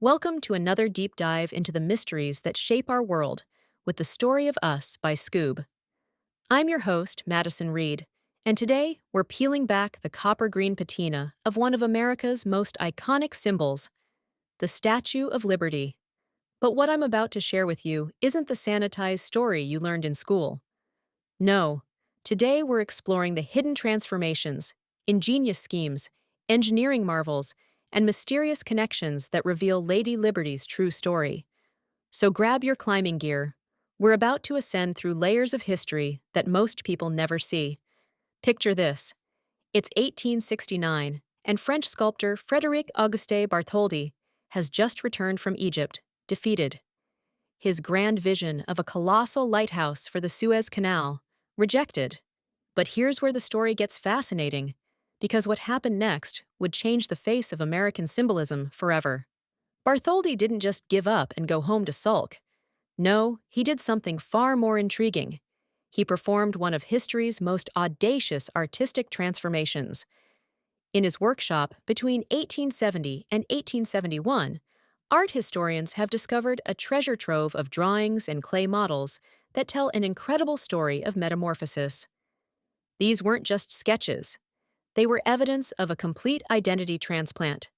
Welcome to another deep dive into the mysteries that shape our world with the Story of Us by Skoob. I'm your host, Madison Reed, and today we're peeling back the copper green patina of one of America's most iconic symbols, the Statue of Liberty. But what I'm about to share with you isn't the sanitized story you learned in school. No, today we're exploring the hidden transformations, ingenious schemes, engineering marvels, and mysterious connections that reveal Lady Liberty's true story. So grab your climbing gear. We're about to ascend through layers of history that most people never see. Picture this. It's 1869, and French sculptor Frédéric Auguste Bartholdi has just returned from Egypt, defeated. His grand vision of a colossal lighthouse for the Suez Canal, rejected. But here's where the story gets fascinating, because what happened next would change the face of American symbolism forever. Bartholdi didn't just give up and go home to sulk. No, he did something far more intriguing. He performed one of history's most audacious artistic transformations. In his workshop between 1870 and 1871, art historians have discovered a treasure trove of drawings and clay models that tell an incredible story of metamorphosis. These weren't just sketches. They were evidence of a complete identity transplant.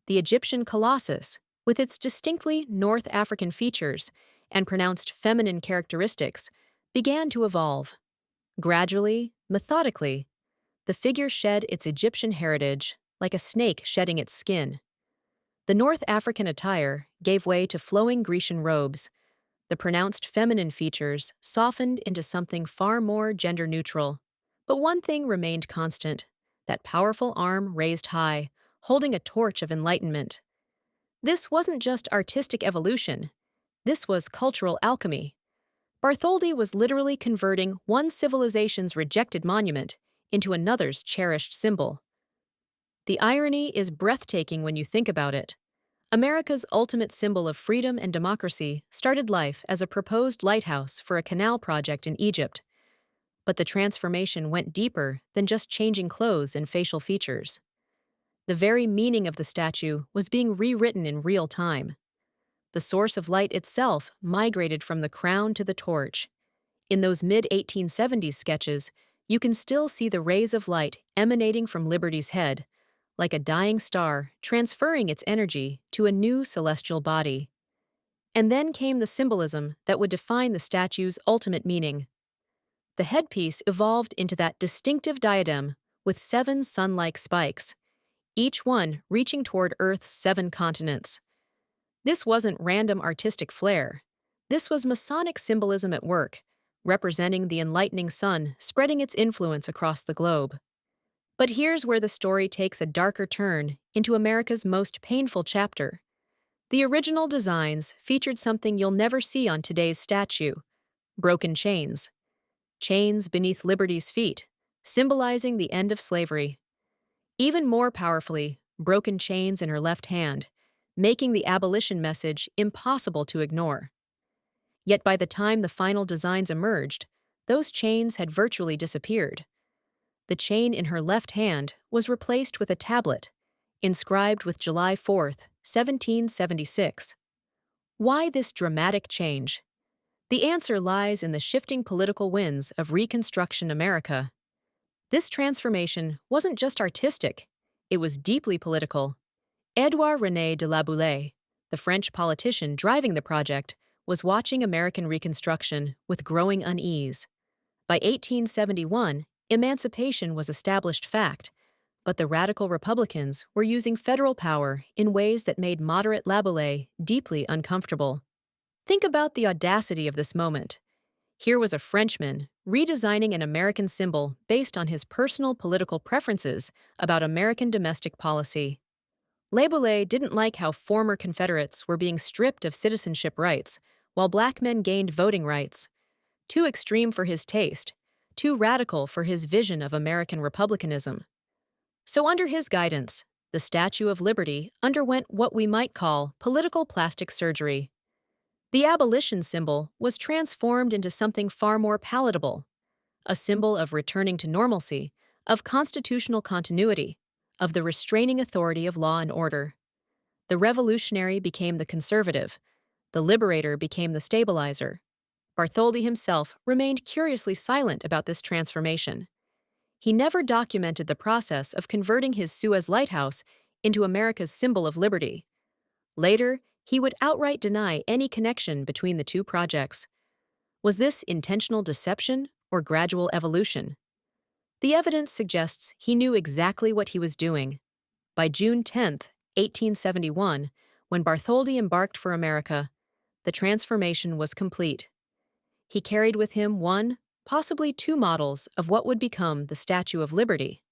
The Egyptian Colossus, with its distinctly North African features and pronounced feminine characteristics, began to evolve. Gradually, methodically, the figure shed its Egyptian heritage like a snake shedding its skin. The North African attire gave way to flowing Grecian robes. The pronounced feminine features softened into something far more gender-neutral. But one thing remained constant: that powerful arm raised high, holding a torch of enlightenment. This wasn't just artistic evolution. This was cultural alchemy. Bartholdi was literally converting one civilization's rejected monument into another's cherished symbol. The irony is breathtaking when you think about it. America's ultimate symbol of freedom and democracy started life as a proposed lighthouse for a canal project in Egypt. But the transformation went deeper than just changing clothes and facial features. The very meaning of the statue was being rewritten in real time. The source of light itself migrated from the crown to the torch. In those mid-1870s sketches, you can still see the rays of light emanating from Liberty's head, like a dying star transferring its energy to a new celestial body. And then came the symbolism that would define the statue's ultimate meaning. The headpiece evolved into that distinctive diadem with 7 sun-like spikes, each one reaching toward Earth's 7 continents. This wasn't random artistic flair. This was Masonic symbolism at work, representing the enlightening sun spreading its influence across the globe. But here's where the story takes a darker turn into America's most painful chapter. The original designs featured something you'll never see on today's statue: broken chains. Chains beneath Liberty's feet, symbolizing the end of slavery. Even more powerfully, broken chains in her left hand, making the abolition message impossible to ignore. Yet by the time the final designs emerged, those chains had virtually disappeared. The chain in her left hand was replaced with a tablet, inscribed with July 4th, 1776. Why this dramatic change? The answer lies in the shifting political winds of Reconstruction America. This transformation wasn't just artistic, it was deeply political. Édouard René de la Boulaye, the French politician driving the project, was watching American Reconstruction with growing unease. By 1871, emancipation was established fact, but the radical Republicans were using federal power in ways that made moderate La Boulaye deeply uncomfortable. Think about the audacity of this moment. Here was a Frenchman redesigning an American symbol based on his personal political preferences about American domestic policy. La Boulaye didn't like how former Confederates were being stripped of citizenship rights, while black men gained voting rights. Too extreme for his taste, too radical for his vision of American republicanism. So under his guidance, the Statue of Liberty underwent what we might call political plastic surgery. The abolition symbol was transformed into something far more palatable, a symbol of returning to normalcy, of constitutional continuity, of the restraining authority of law and order. The revolutionary became the conservative. The liberator became the stabilizer. Bartholdi himself remained curiously silent about this transformation. He never documented the process of converting his Suez lighthouse into America's symbol of liberty. Later, he would outright deny any connection between the two projects. Was this intentional deception or gradual evolution? The evidence suggests he knew exactly what he was doing. By June 10, 1871, when Bartholdi embarked for America, the transformation was complete. He carried with him one, possibly two models of what would become the Statue of Liberty.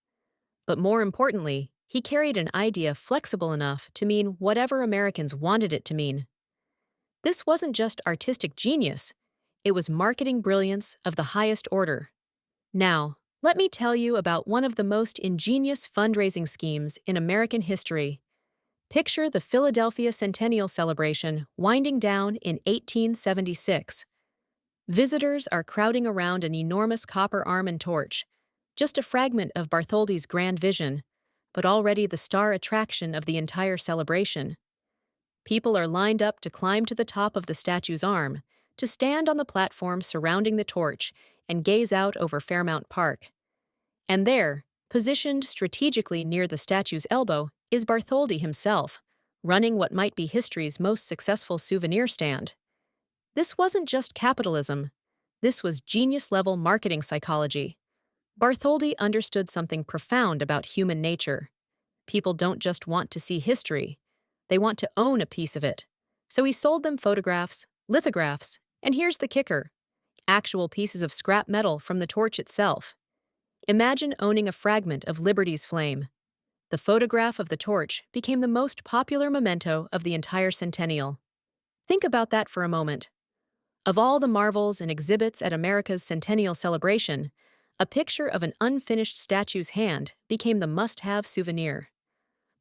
But more importantly, he carried an idea flexible enough to mean whatever Americans wanted it to mean. This wasn't just artistic genius, it was marketing brilliance of the highest order. Now, let me tell you about one of the most ingenious fundraising schemes in American history. Picture the Philadelphia Centennial Celebration winding down in 1876. Visitors are crowding around an enormous copper arm and torch, just a fragment of Bartholdi's grand vision, but already the star attraction of the entire celebration. People are lined up to climb to the top of the statue's arm, to stand on the platform surrounding the torch and gaze out over Fairmount Park. And there, positioned strategically near the statue's elbow, is Bartholdi himself, running what might be history's most successful souvenir stand. This wasn't just capitalism. This was genius-level marketing psychology. Bartholdi understood something profound about human nature. People don't just want to see history. They want to own a piece of it. So he sold them photographs, lithographs, and here's the kicker: actual pieces of scrap metal from the torch itself. Imagine owning a fragment of Liberty's flame. The photograph of the torch became the most popular memento of the entire centennial. Think about that for a moment. Of all the marvels and exhibits at America's centennial celebration, a picture of an unfinished statue's hand became the must-have souvenir.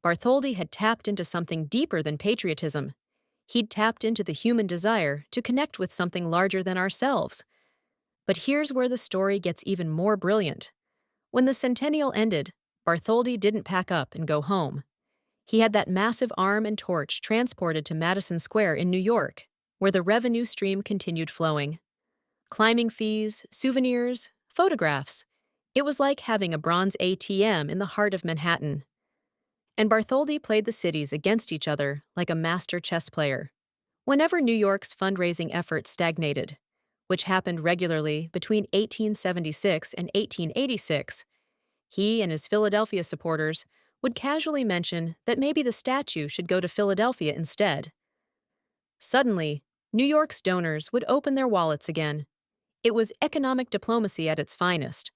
Bartholdi had tapped into something deeper than patriotism. He'd tapped into the human desire to connect with something larger than ourselves. But here's where the story gets even more brilliant. When the centennial ended, Bartholdi didn't pack up and go home. He had that massive arm and torch transported to Madison Square in New York, where the revenue stream continued flowing. Climbing fees, souvenirs, photographs. It was like having a bronze ATM in the heart of Manhattan. And Bartholdi played the cities against each other like a master chess player. Whenever New York's fundraising efforts stagnated, which happened regularly between 1876 and 1886, he and his Philadelphia supporters would casually mention that maybe the statue should go to Philadelphia instead. Suddenly, New York's donors would open their wallets again. It was economic diplomacy at its finest.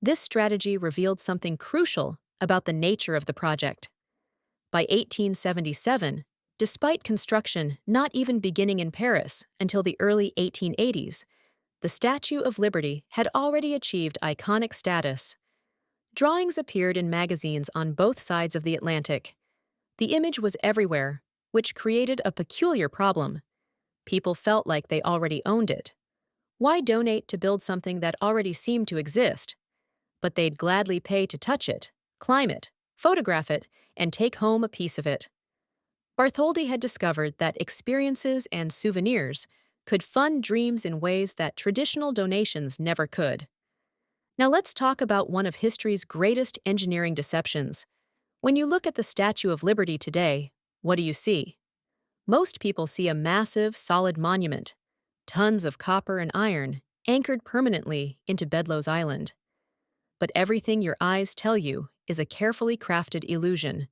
This strategy revealed something crucial about the nature of the project. By 1877, despite construction not even beginning in Paris until the early 1880s, the Statue of Liberty had already achieved iconic status. Drawings appeared in magazines on both sides of the Atlantic. The image was everywhere, which created a peculiar problem. People felt like they already owned it. Why donate to build something that already seemed to exist? But they'd gladly pay to touch it, climb it, photograph it, and take home a piece of it. Bartholdi had discovered that experiences and souvenirs could fund dreams in ways that traditional donations never could. Now let's talk about one of history's greatest engineering deceptions. When you look at the Statue of Liberty today, what do you see? Most people see a massive, solid monument, tons of copper and iron, anchored permanently into Bedloe's Island. But everything your eyes tell you is a carefully crafted illusion.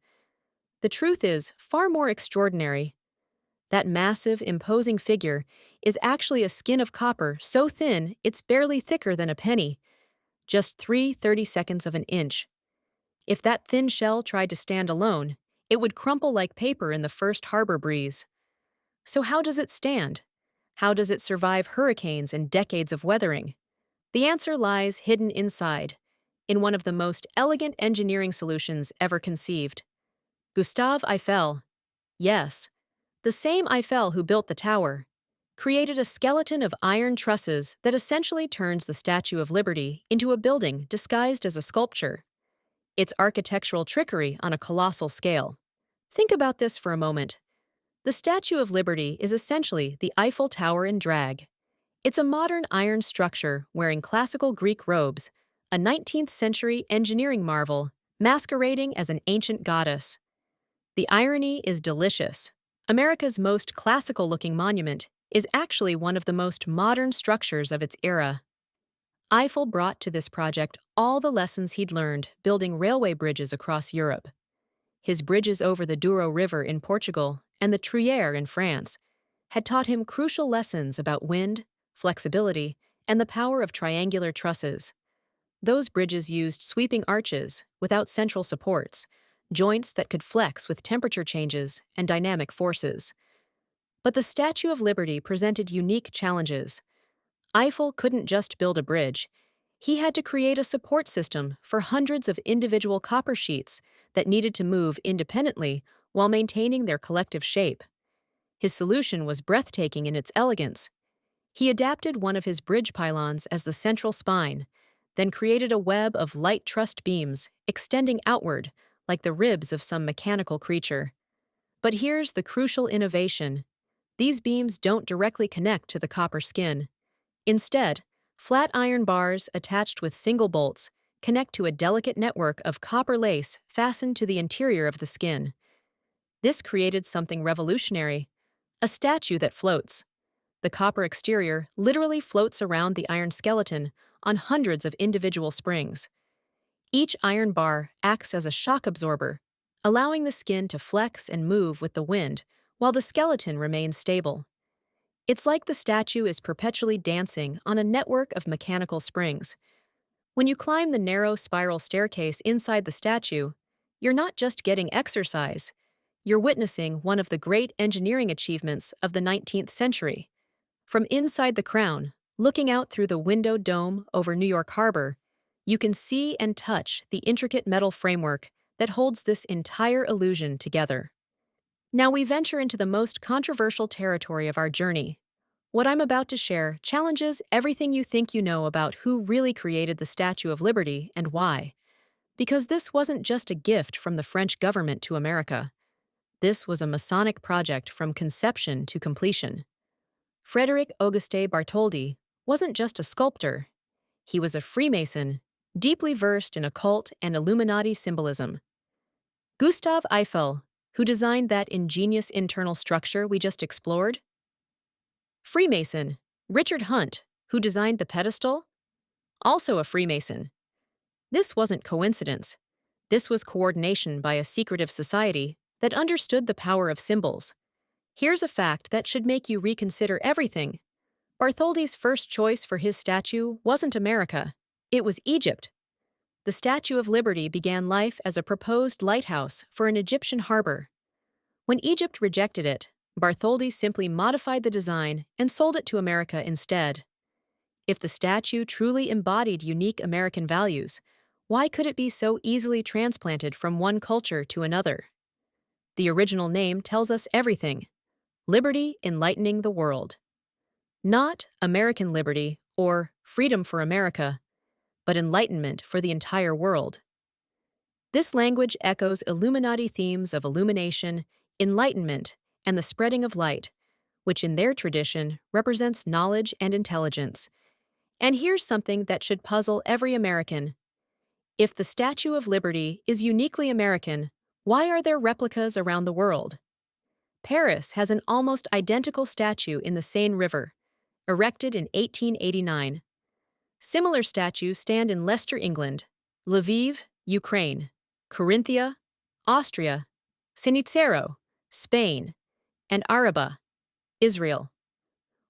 The truth is far more extraordinary. That massive, imposing figure is actually a skin of copper so thin it's barely thicker than a penny, just 3/32 of an inch. If that thin shell tried to stand alone, it would crumple like paper in the first harbor breeze. So how does it stand? How does it survive hurricanes and decades of weathering? The answer lies hidden inside, in one of the most elegant engineering solutions ever conceived. Gustave Eiffel, yes, the same Eiffel who built the tower, created a skeleton of iron trusses that essentially turns the Statue of Liberty into a building disguised as a sculpture. It's architectural trickery on a colossal scale. Think about this for a moment. The Statue of Liberty is essentially the Eiffel Tower in drag. It's a modern iron structure wearing classical Greek robes, a 19th century engineering marvel, masquerading as an ancient goddess. The irony is delicious. America's most classical looking monument is actually one of the most modern structures of its era. Eiffel brought to this project all the lessons he'd learned building railway bridges across Europe. His bridges over the Douro River in Portugal and the Truyère in France had taught him crucial lessons about wind, flexibility, and the power of triangular trusses. Those bridges used sweeping arches without central supports, joints that could flex with temperature changes and dynamic forces. But the Statue of Liberty presented unique challenges. Eiffel couldn't just build a bridge. He had to create a support system for hundreds of individual copper sheets that needed to move independently while maintaining their collective shape. His solution was breathtaking in its elegance. He adapted one of his bridge pylons as the central spine, then created a web of light trussed beams extending outward like the ribs of some mechanical creature. But here's the crucial innovation. These beams don't directly connect to the copper skin. Instead, flat iron bars attached with single bolts connect to a delicate network of copper lace fastened to the interior of the skin. This created something revolutionary, a statue that floats. The copper exterior literally floats around the iron skeleton on hundreds of individual springs. Each iron bar acts as a shock absorber, allowing the skin to flex and move with the wind while the skeleton remains stable. It's like the statue is perpetually dancing on a network of mechanical springs. When you climb the narrow spiral staircase inside the statue, you're not just getting exercise, you're witnessing one of the great engineering achievements of the 19th century. From inside the crown, looking out through the windowed dome over New York Harbor, you can see and touch the intricate metal framework that holds this entire illusion together. Now we venture into the most controversial territory of our journey. What I'm about to share challenges everything you think you know about who really created the Statue of Liberty and why. Because this wasn't just a gift from the French government to America. This was a Masonic project from conception to completion. Frédéric Auguste Bartholdi wasn't just a sculptor. He was a Freemason, deeply versed in occult and Illuminati symbolism. Gustave Eiffel, who designed that ingenious internal structure we just explored? Freemason, Richard Hunt, who designed the pedestal? Also a Freemason. This wasn't coincidence. This was coordination by a secretive society that understood the power of symbols. Here's a fact that should make you reconsider everything. Bartholdi's first choice for his statue wasn't America. It was Egypt. The Statue of Liberty began life as a proposed lighthouse for an Egyptian harbor. When Egypt rejected it, Bartholdi simply modified the design and sold it to America instead. If the statue truly embodied unique American values, why could it be so easily transplanted from one culture to another? The original name tells us everything. Liberty enlightening the world. Not American liberty or freedom for America, but enlightenment for the entire world. This language echoes Illuminati themes of illumination, enlightenment, and the spreading of light, which in their tradition represents knowledge and intelligence. And here's something that should puzzle every American. If the Statue of Liberty is uniquely American, why are there replicas around the world? Paris has an almost identical statue in the Seine River, erected in 1889. Similar statues stand in Leicester, England, Lviv, Ukraine, Carinthia, Austria, Cenicero, Spain, and Araba, Israel.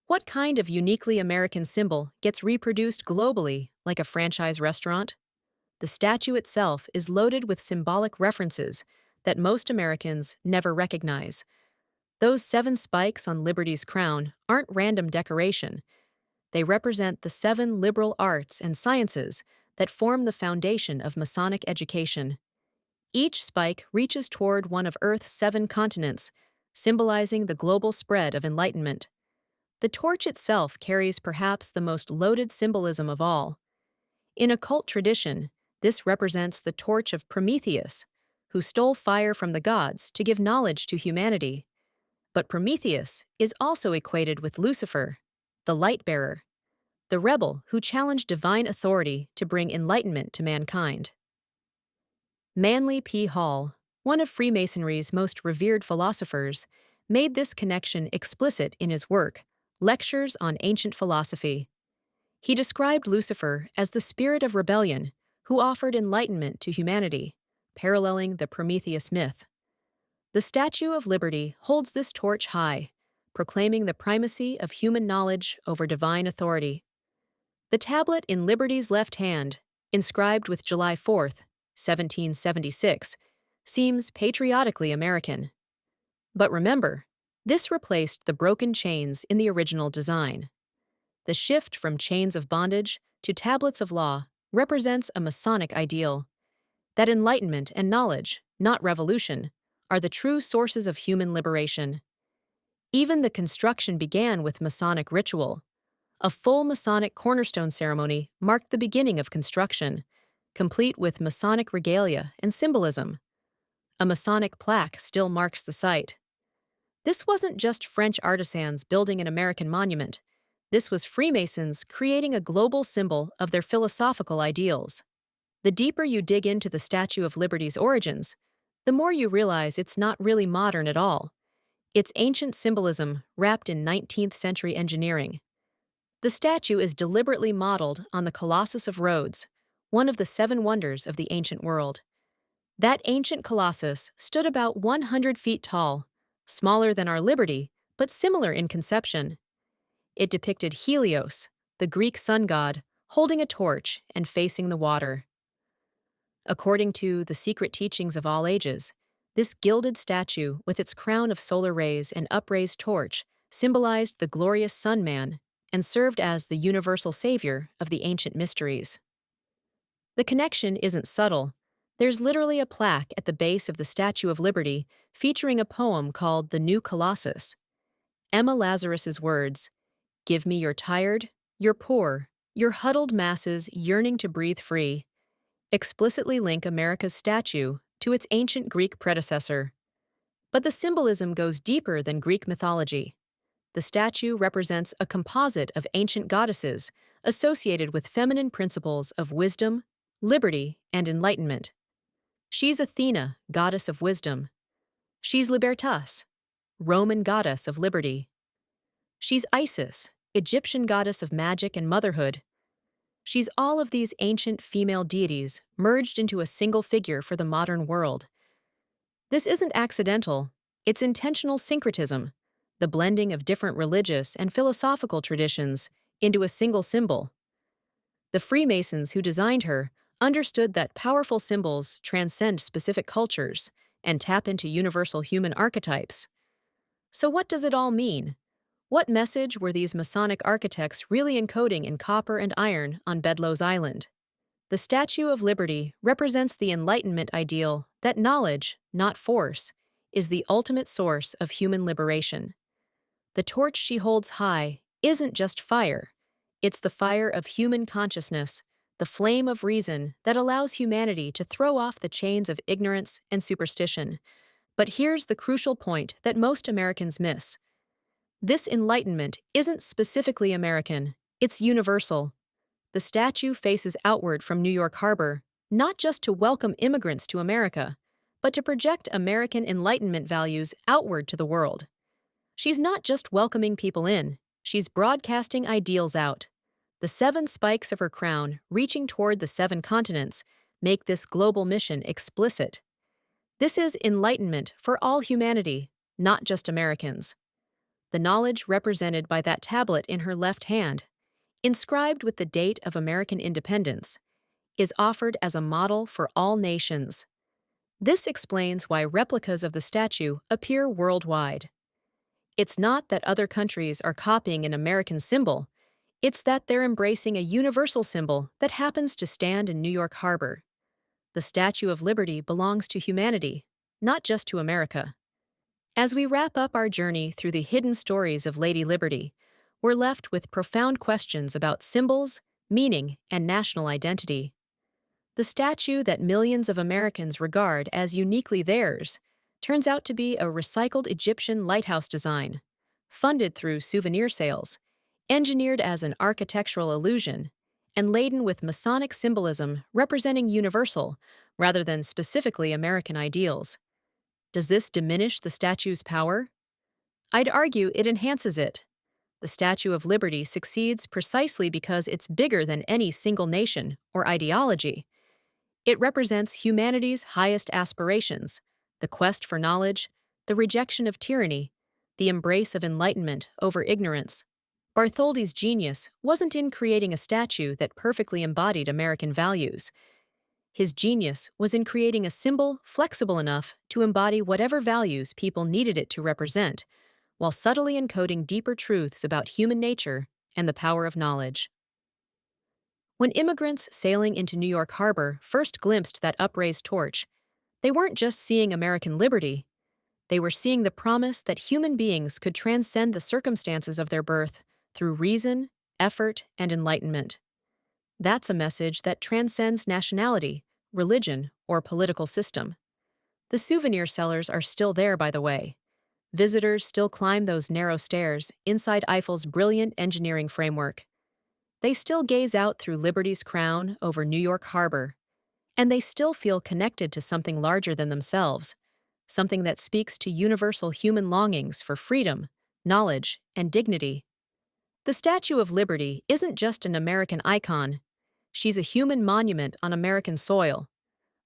What kind of uniquely American symbol gets reproduced globally like a franchise restaurant? The statue itself is loaded with symbolic references that most Americans never recognize. Those 7 spikes on Liberty's crown aren't random decoration. They represent the 7 liberal arts and sciences that form the foundation of Masonic education. Each spike reaches toward one of Earth's 7 continents, symbolizing the global spread of enlightenment. The torch itself carries perhaps the most loaded symbolism of all. In occult tradition, this represents the torch of Prometheus, who stole fire from the gods to give knowledge to humanity. But Prometheus is also equated with Lucifer, the light-bearer, the rebel who challenged divine authority to bring enlightenment to mankind. Manly P. Hall, one of Freemasonry's most revered philosophers, made this connection explicit in his work, Lectures on Ancient Philosophy. He described Lucifer as the spirit of rebellion who offered enlightenment to humanity, paralleling the Prometheus myth. The Statue of Liberty holds this torch high, proclaiming the primacy of human knowledge over divine authority. The tablet in Liberty's left hand, inscribed with July 4th, 1776, seems patriotically American. But remember, this replaced the broken chains in the original design. The shift from chains of bondage to tablets of law represents a Masonic ideal, that enlightenment and knowledge, not revolution, are the true sources of human liberation. Even the construction began with Masonic ritual. A full Masonic cornerstone ceremony marked the beginning of construction, complete with Masonic regalia and symbolism. A Masonic plaque still marks the site. This wasn't just French artisans building an American monument. This was Freemasons creating a global symbol of their philosophical ideals. The deeper you dig into the Statue of Liberty's origins, the more you realize it's not really modern at all. It's ancient symbolism wrapped in 19th century engineering. The statue is deliberately modeled on the Colossus of Rhodes, one of the 7 wonders of the ancient world. That ancient Colossus stood about 100 feet tall, smaller than our Liberty, but similar in conception. It depicted Helios, the Greek sun god, holding a torch and facing the water. According to The Secret Teachings of All Ages, this gilded statue, with its crown of solar rays and upraised torch, symbolized the glorious Sun Man and served as the universal savior of the ancient mysteries. The connection isn't subtle. There's literally a plaque at the base of the Statue of Liberty featuring a poem called The New Colossus. Emma Lazarus's words, "Give me your tired, your poor, your huddled masses yearning to breathe free," explicitly link America's statue to its ancient Greek predecessor. But the symbolism goes deeper than Greek mythology. The statue represents a composite of ancient goddesses associated with feminine principles of wisdom, liberty, and enlightenment. She's Athena, goddess of wisdom. She's Libertas, Roman goddess of liberty. She's Isis, Egyptian goddess of magic and motherhood. She's all of these ancient female deities merged into a single figure for the modern world. This isn't accidental, it's intentional syncretism, the blending of different religious and philosophical traditions into a single symbol. The Freemasons who designed her understood that powerful symbols transcend specific cultures and tap into universal human archetypes. So what does it all mean? What message were these Masonic architects really encoding in copper and iron on Bedloe's Island? The Statue of Liberty represents the Enlightenment ideal that knowledge, not force, is the ultimate source of human liberation. The torch she holds high isn't just fire. It's the fire of human consciousness, the flame of reason that allows humanity to throw off the chains of ignorance and superstition. But here's the crucial point that most Americans miss. This enlightenment isn't specifically American, it's universal. The statue faces outward from New York Harbor, not just to welcome immigrants to America, but to project American Enlightenment values outward to the world. She's not just welcoming people in, she's broadcasting ideals out. The 7 spikes of her crown, reaching toward the 7 continents, make this global mission explicit. This is enlightenment for all humanity, not just Americans. The knowledge represented by that tablet in her left hand, inscribed with the date of American independence, is offered as a model for all nations. This explains why replicas of the statue appear worldwide. It's not that other countries are copying an American symbol, it's that they're embracing a universal symbol that happens to stand in New York Harbor. The Statue of Liberty belongs to humanity, not just to America. As we wrap up our journey through the hidden stories of Lady Liberty, we're left with profound questions about symbols, meaning, and national identity. The statue that millions of Americans regard as uniquely theirs turns out to be a recycled Egyptian lighthouse design, funded through souvenir sales, engineered as an architectural illusion, and laden with Masonic symbolism representing universal, rather than specifically American ideals. Does this diminish the statue's power? I'd argue it enhances it. The Statue of Liberty succeeds precisely because it's bigger than any single nation or ideology. It represents humanity's highest aspirations: the quest for knowledge, the rejection of tyranny, the embrace of enlightenment over ignorance. Bartholdi's genius wasn't in creating a statue that perfectly embodied American values. His genius was in creating a symbol flexible enough to embody whatever values people needed it to represent, while subtly encoding deeper truths about human nature and the power of knowledge. When immigrants sailing into New York Harbor first glimpsed that upraised torch, they weren't just seeing American liberty, they were seeing the promise that human beings could transcend the circumstances of their birth through reason, effort, and enlightenment. That's a message that transcends nationality, religion, or political system. The souvenir sellers are still there, by the way. Visitors still climb those narrow stairs inside Eiffel's brilliant engineering framework. They still gaze out through Liberty's crown over New York Harbor, and they still feel connected to something larger than themselves, something that speaks to universal human longings for freedom, knowledge, and dignity. The Statue of Liberty isn't just an American icon. She's a human monument on American soil,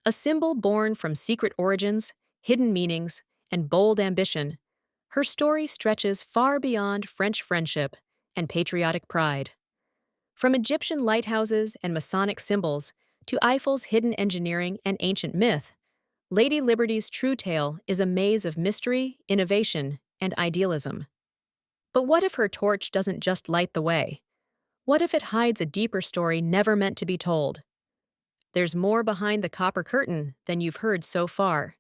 a symbol born from secret origins, hidden meanings, and bold ambition. Her story stretches far beyond French friendship and patriotic pride. From Egyptian lighthouses and Masonic symbols to Eiffel's hidden engineering and ancient myth, Lady Liberty's true tale is a maze of mystery, innovation, and idealism. But what if her torch doesn't just light the way? What if it hides a deeper story never meant to be told? There's more behind the copper curtain than you've heard so far.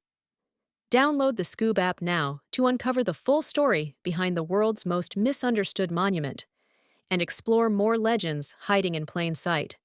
Download the Skoob app now to uncover the full story behind the world's most misunderstood monument and explore more legends hiding in plain sight.